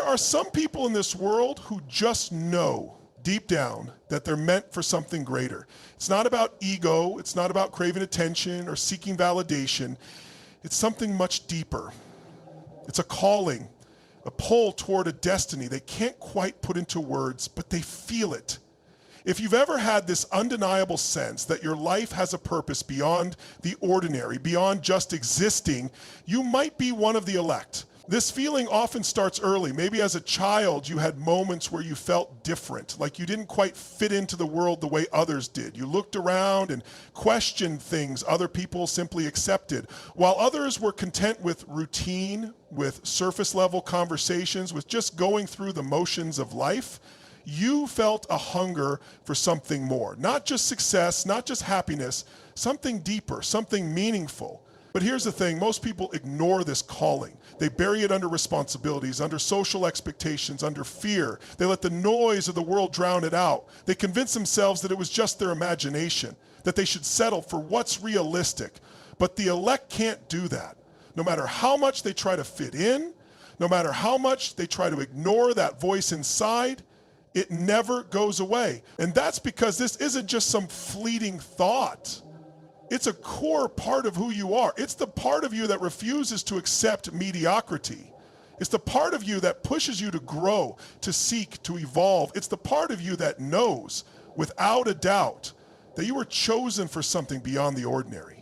are some people in this world who just know deep down that they're meant for something greater. It's not about ego, it's not about craving attention or seeking validation. It's something much deeper. It's a calling, a pull toward a destiny they can't quite put into words, but they feel it. If you've ever had this undeniable sense that your life has a purpose beyond the ordinary, beyond just existing, you might be one of the elect. This feeling often starts early. Maybe as a child, you had moments where you felt different, like you didn't quite fit into the world the way others did. You looked around and questioned things other people simply accepted, while others were content with routine, with surface level conversations, with just going through the motions of life. You felt a hunger for something more, not just success, not just happiness, something deeper, something meaningful. But here's the thing, most people ignore this calling. They bury it under responsibilities, under social expectations, under fear. They let the noise of the world drown it out. They convince themselves that it was just their imagination, that they should settle for what's realistic. But the elect can't do that. No matter how much they try to fit in, no matter how much they try to ignore that voice inside, it never goes away. And that's because this isn't just some fleeting thought. It's a core part of who you are. It's the part of you that refuses to accept mediocrity. It's the part of you that pushes you to grow, to seek, to evolve. It's the part of you that knows, without a doubt, that you were chosen for something beyond the ordinary.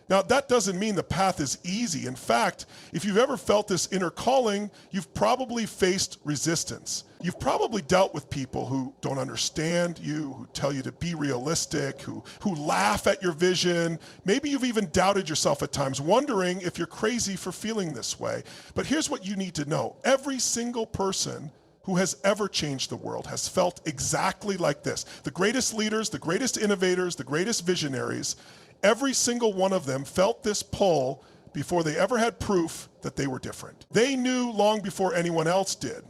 Now, that doesn't mean the path is easy. In fact, if you've ever felt this inner calling, you've probably faced resistance. You've probably dealt with people who don't understand you, who tell you to be realistic, who laugh at your vision. Maybe you've even doubted yourself at times, wondering if you're crazy for feeling this way. But here's what you need to know. Every single person who has ever changed the world has felt exactly like this. The greatest leaders, the greatest innovators, the greatest visionaries, every single one of them felt this pull before they ever had proof that they were different. They knew long before anyone else did.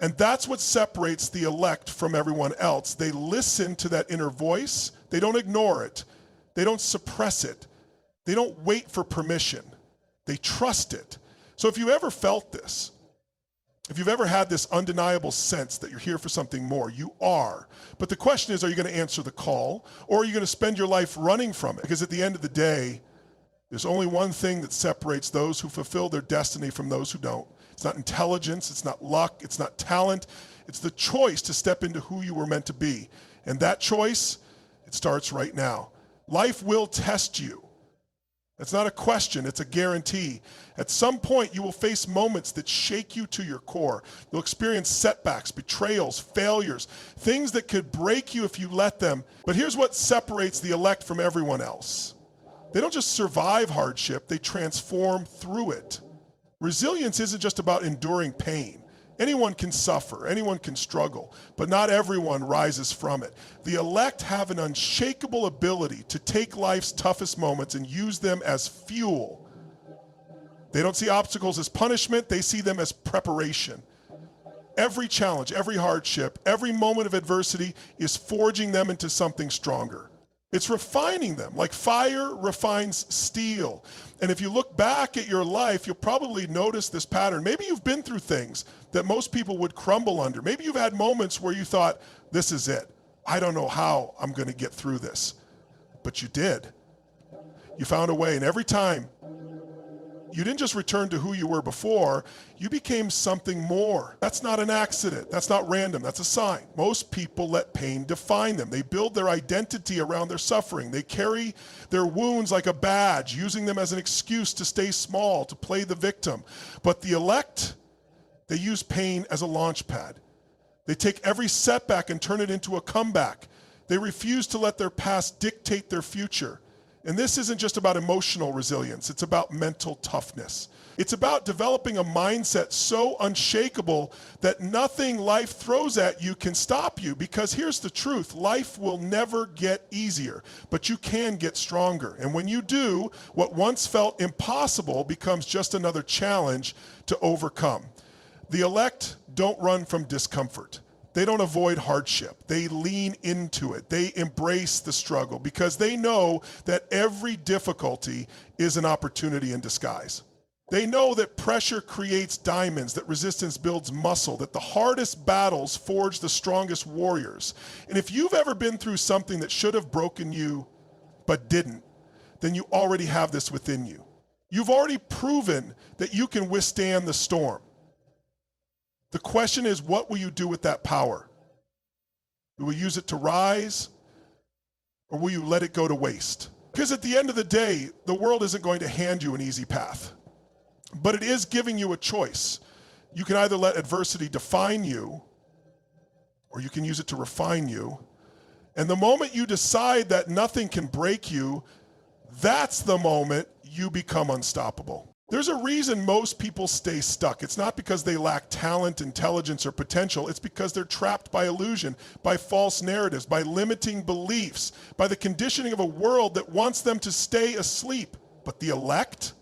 And that's what separates the elect from everyone else. They listen to that inner voice. They don't ignore it. They don't suppress it. They don't wait for permission. They trust it. So if you ever felt this, if you've ever had this undeniable sense that you're here for something more, you are. But the question is, are you going to answer the call, or are you going to spend your life running from it? Because at the end of the day, there's only one thing that separates those who fulfill their destiny from those who don't. It's not intelligence, it's not luck, it's not talent. It's the choice to step into who you were meant to be. And that choice, it starts right now. Life will test you. It's not a question, it's a guarantee. At some point, you will face moments that shake you to your core. You'll experience setbacks, betrayals, failures, things that could break you if you let them. But here's what separates the elect from everyone else. They don't just survive hardship, they transform through it. Resilience isn't just about enduring pain. Anyone can suffer, anyone can struggle, but not everyone rises from it. The elect have an unshakable ability to take life's toughest moments and use them as fuel. They don't see obstacles as punishment, they see them as preparation. Every challenge, every hardship, every moment of adversity is forging them into something stronger. It's refining them, like fire refines steel. And if you look back at your life, you'll probably notice this pattern. Maybe you've been through things that most people would crumble under. Maybe you've had moments where you thought, this is it. I don't know how I'm going to get through this. But you did. You found a way. And every time, you didn't just return to who you were before, you became something more. That's not an accident. That's not random. That's a sign. Most people let pain define them. They build their identity around their suffering. They carry their wounds like a badge, using them as an excuse to stay small, to play the victim. But the elect, they use pain as a launch pad. They take every setback and turn it into a comeback. They refuse to let their past dictate their future. And this isn't just about emotional resilience, it's about mental toughness. It's about developing a mindset so unshakable that nothing life throws at you can stop you. Because here's the truth, life will never get easier, but you can get stronger. And when you do, what once felt impossible becomes just another challenge to overcome. The elect don't run from discomfort. They don't avoid hardship. They lean into it. They embrace the struggle because they know that every difficulty is an opportunity in disguise. They know that pressure creates diamonds, that resistance builds muscle, that the hardest battles forge the strongest warriors. And if you've ever been through something that should have broken you but didn't, then you already have this within you. You've already proven that you can withstand the storm. The question is, what will you do with that power? Will you use it to rise, or will you let it go to waste? Because at the end of the day, the world isn't going to hand you an easy path. But it is giving you a choice. You can either let adversity define you, or you can use it to refine you. And the moment you decide that nothing can break you, that's the moment you become unstoppable. There's a reason most people stay stuck. It's not because they lack talent, intelligence, or potential. It's because they're trapped by illusion, by false narratives, by limiting beliefs, by the conditioning of a world that wants them to stay asleep. But the elect,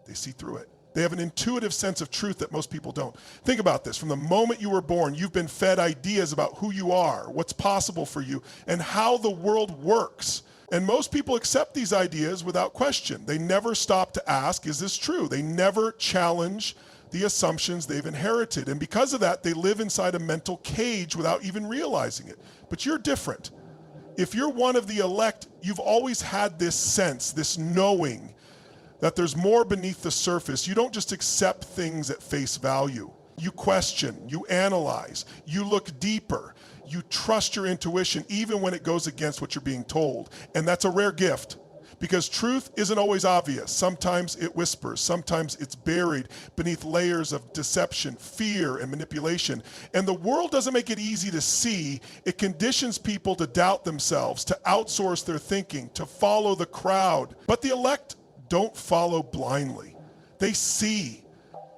they see through it. They have an intuitive sense of truth that most people don't. Think about this. From the moment you were born, you've been fed ideas about who you are, what's possible for you, and how the world works. And most people accept these ideas without question. They never stop to ask, is this true? They never challenge the assumptions they've inherited. And because of that, they live inside a mental cage without even realizing it. But you're different. If you're one of the elect, you've always had this sense, this knowing that there's more beneath the surface. You don't just accept things at face value. You question, you analyze, you look deeper. You trust your intuition even when it goes against what you're being told. And that's a rare gift, because truth isn't always obvious. Sometimes it whispers, sometimes it's buried beneath layers of deception, fear, and manipulation. And the world doesn't make it easy to see. It conditions people to doubt themselves, to outsource their thinking, to follow the crowd. But the elect don't follow blindly. They see.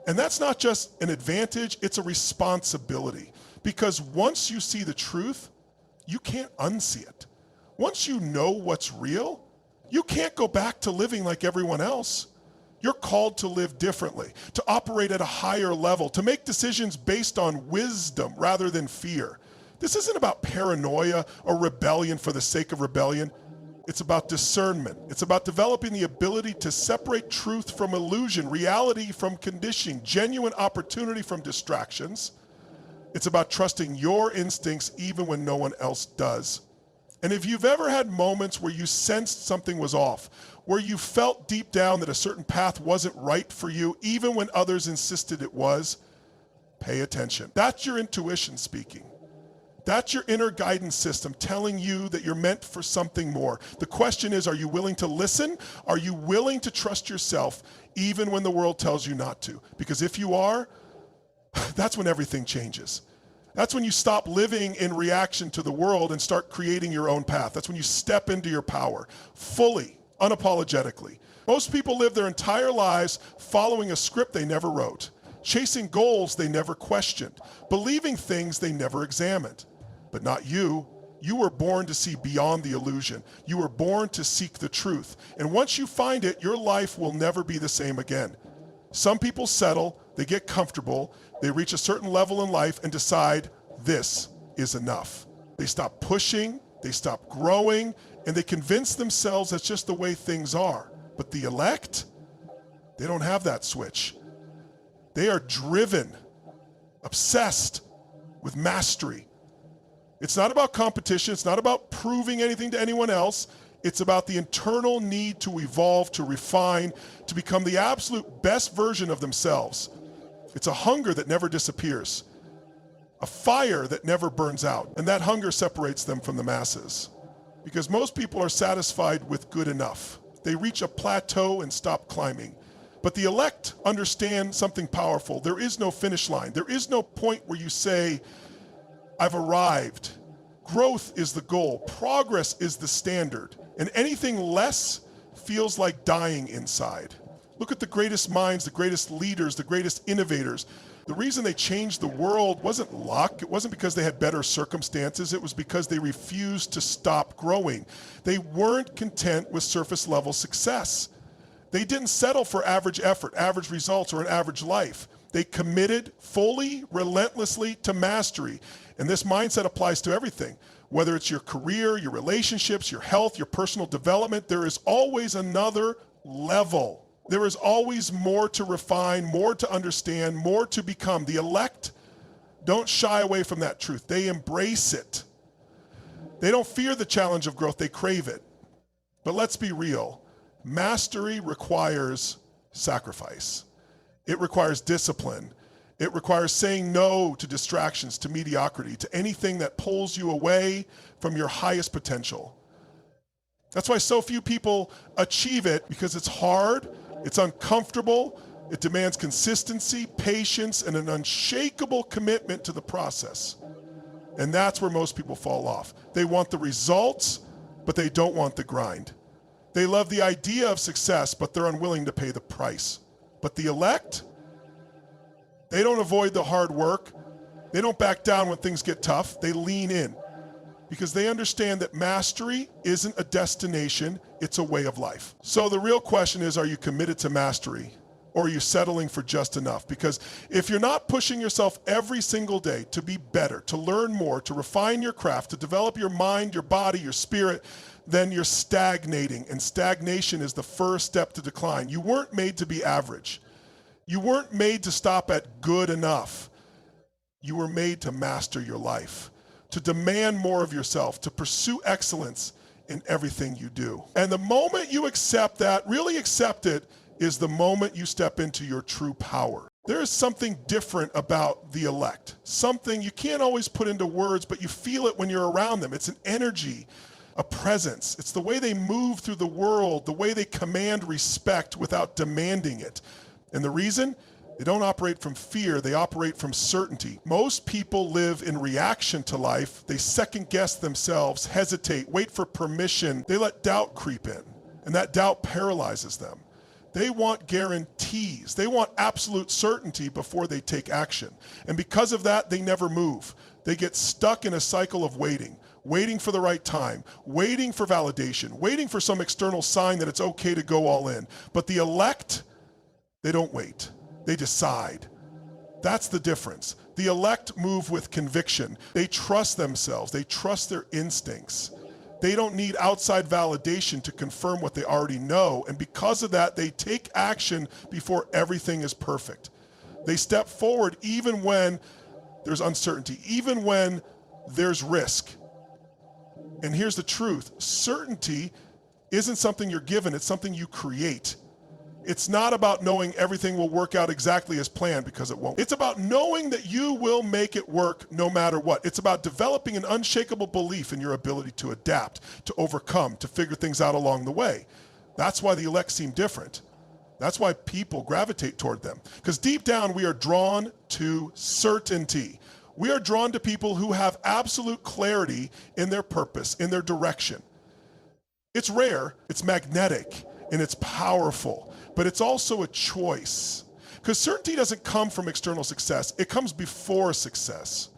And that's not just an advantage, it's a responsibility. Because once you see the truth, you can't unsee it. Once you know what's real, you can't go back to living like everyone else. You're called to live differently, to operate at a higher level, to make decisions based on wisdom rather than fear. This isn't about paranoia or rebellion for the sake of rebellion. It's about discernment. It's about developing the ability to separate truth from illusion, reality from conditioning, genuine opportunity from distractions. It's about trusting your instincts even when no one else does. And if you've ever had moments where you sensed something was off, where you felt deep down that a certain path wasn't right for you, even when others insisted it was, pay attention. That's your intuition speaking. That's your inner guidance system telling you that you're meant for something more. The question is, are you willing to listen? Are you willing to trust yourself even when the world tells you not to? Because if you are, that's when everything changes. That's when you stop living in reaction to the world and start creating your own path. That's when you step into your power fully, unapologetically. Most people live their entire lives following a script they never wrote, chasing goals they never questioned, believing things they never examined. But not you. You were born to see beyond the illusion. You were born to seek the truth. And once you find it, your life will never be the same again. Some people settle, they get comfortable, they reach a certain level in life and decide this is enough. They stop pushing, they stop growing, and they convince themselves that's just the way things are. But the elect, they don't have that switch. They are driven, obsessed with mastery. It's not about competition, it's not about proving anything to anyone else. It's about the internal need to evolve, to refine, to become the absolute best version of themselves. It's a hunger that never disappears, a fire that never burns out, and that hunger separates them from the masses. Because most people are satisfied with good enough. They reach a plateau and stop climbing. But the elect understand something powerful. There is no finish line. There is no point where you say, I've arrived. Growth is the goal. Progress is the standard. And anything less feels like dying inside. Look at the greatest minds, the greatest leaders, the greatest innovators. The reason they changed the world wasn't luck. It wasn't because they had better circumstances. It was because they refused to stop growing. They weren't content with surface level success. They didn't settle for average effort, average results, or an average life. They committed fully, relentlessly to mastery. And this mindset applies to everything. Whether it's your career, your relationships, your health, your personal development, there is always another level. There is always more to refine, more to understand, more to become. The elect don't shy away from that truth. They embrace it. They don't fear the challenge of growth, they crave it. But let's be real. Mastery requires sacrifice. It requires discipline. It requires saying no to distractions, to mediocrity, to anything that pulls you away from your highest potential. That's why so few people achieve it, because it's hard, it's uncomfortable, it demands consistency, patience, and an unshakable commitment to the process. And that's where most people fall off. They want the results, but they don't want the grind. They love the idea of success, but they're unwilling to pay the price. But the elect, they don't avoid the hard work. They don't back down when things get tough. They lean in because they understand that mastery isn't a destination, it's a way of life. So the real question is, are you committed to mastery, or are you settling for just enough? Because if you're not pushing yourself every single day to be better, to learn more, to refine your craft, to develop your mind, your body, your spirit, then you're stagnating. And stagnation is the first step to decline. You weren't made to be average. You weren't made to stop at good enough. You were made to master your life, to demand more of yourself, to pursue excellence in everything you do. And the moment you accept that, really accept it, is the moment you step into your true power. There is something different about the elect. Something you can't always put into words, but you feel it when you're around them. It's an energy, a presence. It's the way they move through the world, the way they command respect without demanding it. And the reason? They don't operate from fear, they operate from certainty. Most people live in reaction to life. They second guess themselves, hesitate, wait for permission. They let doubt creep in, and that doubt paralyzes them. They want guarantees. They want absolute certainty before they take action. And because of that, they never move. They get stuck in a cycle of waiting for the right time, waiting for validation, waiting for some external sign that it's okay to go all in. But the elect, they don't wait. They decide. That's the difference. The elect move with conviction. They trust themselves. They trust their instincts. They don't need outside validation to confirm what they already know. And because of that, they take action before everything is perfect. They step forward even when there's uncertainty, even when there's risk. And here's the truth. Certainty isn't something you're given. It's something you create. It's not about knowing everything will work out exactly as planned, because it won't. It's about knowing that you will make it work no matter what. It's about developing an unshakable belief in your ability to adapt, to overcome, to figure things out along the way. That's why the elect seem different. That's why people gravitate toward them. Because deep down, we are drawn to certainty. We are drawn to people who have absolute clarity in their purpose, in their direction. It's rare, it's magnetic, and it's powerful, but it's also a choice. Because certainty doesn't come from external success, it comes before success.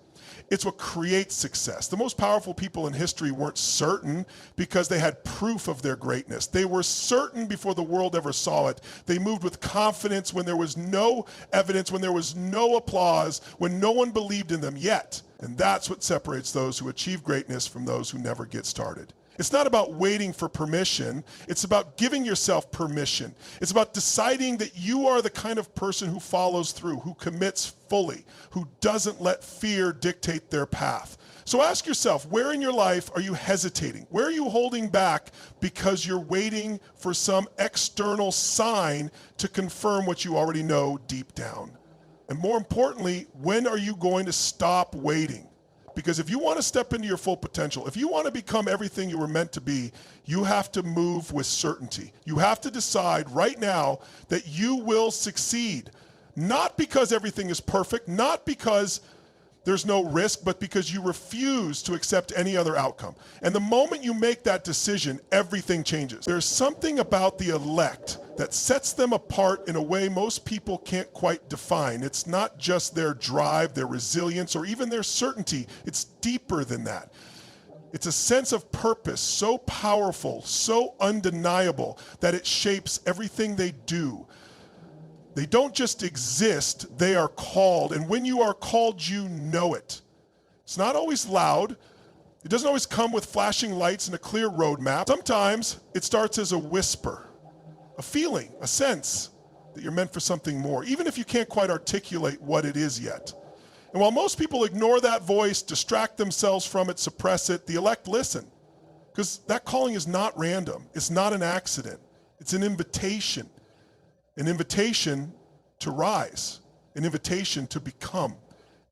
It's what creates success. The most powerful people in history weren't certain because they had proof of their greatness. They were certain before the world ever saw it. They moved with confidence when there was no evidence, when there was no applause, when no one believed in them yet. And that's what separates those who achieve greatness from those who never get started. It's not about waiting for permission. It's about giving yourself permission. It's about deciding that you are the kind of person who follows through, who commits fully, who doesn't let fear dictate their path. So ask yourself, where in your life are you hesitating? Where are you holding back because you're waiting for some external sign to confirm what you already know deep down? And more importantly, when are you going to stop waiting? Because if you want to step into your full potential, if you want to become everything you were meant to be, you have to move with certainty. You have to decide right now that you will succeed. Not because everything is perfect, not because there's no risk, but because you refuse to accept any other outcome. And the moment you make that decision, everything changes. There's something about the elect that sets them apart in a way most people can't quite define. It's not just their drive, their resilience, or even their certainty. It's deeper than that. It's a sense of purpose so powerful, so undeniable, that it shapes everything they do. They don't just exist, they are called. And when you are called, you know it. It's not always loud. It doesn't always come with flashing lights and a clear roadmap. Sometimes it starts as a whisper a feeling, a sense that you're meant for something more, even if you can't quite articulate what it is yet. And while most people ignore that voice, distract themselves from it, suppress it, the elect listen. Because that calling is not random. It's not an accident. It's an invitation to rise, an invitation to become.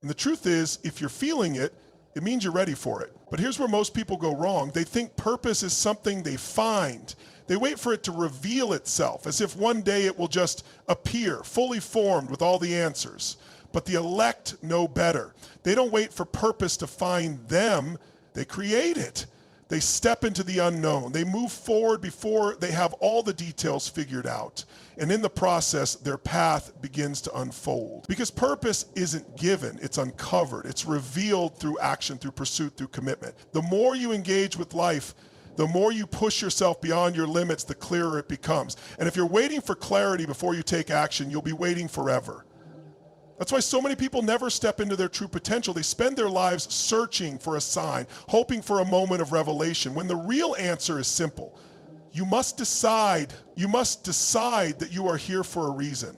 And the truth is, if you're feeling it, it means you're ready for it. But here's where most people go wrong. They think purpose is something they find. They wait for it to reveal itself, as if one day it will just appear, fully formed with all the answers. But the elect know better. They don't wait for purpose to find them. They create it. They step into the unknown. They move forward before they have all the details figured out. And in the process, their path begins to unfold. Because purpose isn't given, it's uncovered. It's revealed through action, through pursuit, through commitment. The more you engage with life, the more you push yourself beyond your limits, the clearer it becomes. And if you're waiting for clarity before you take action, you'll be waiting forever. That's why so many people never step into their true potential. They spend their lives searching for a sign, hoping for a moment of revelation, when the real answer is simple. You must decide that you are here for a reason,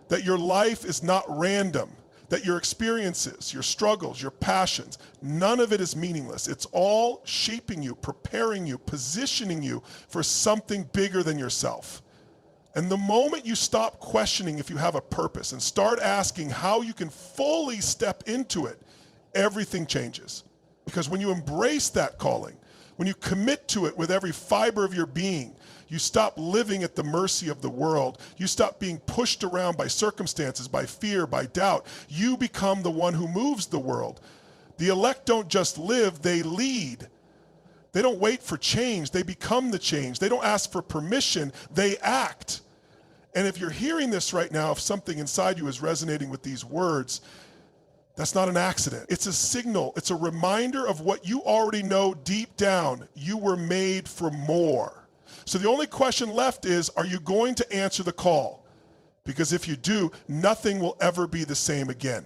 that your life is not random, that your experiences, your struggles, your passions, none of it is meaningless. It's all shaping you, preparing you, positioning you for something bigger than yourself. And the moment you stop questioning if you have a purpose and start asking how you can fully step into it, everything changes. Because when you embrace that calling, when you commit to it with every fiber of your being, you stop living at the mercy of the world. You stop being pushed around by circumstances, by fear, by doubt. You become the one who moves the world. The elect don't just live, they lead. They don't wait for change, they become the change. They don't ask for permission, they act. And if you're hearing this right now, if something inside you is resonating with these words, that's not an accident. It's a signal, it's a reminder of what you already know deep down. You were made for more. So the only question left is, are you going to answer the call? Because if you do, nothing will ever be the same again.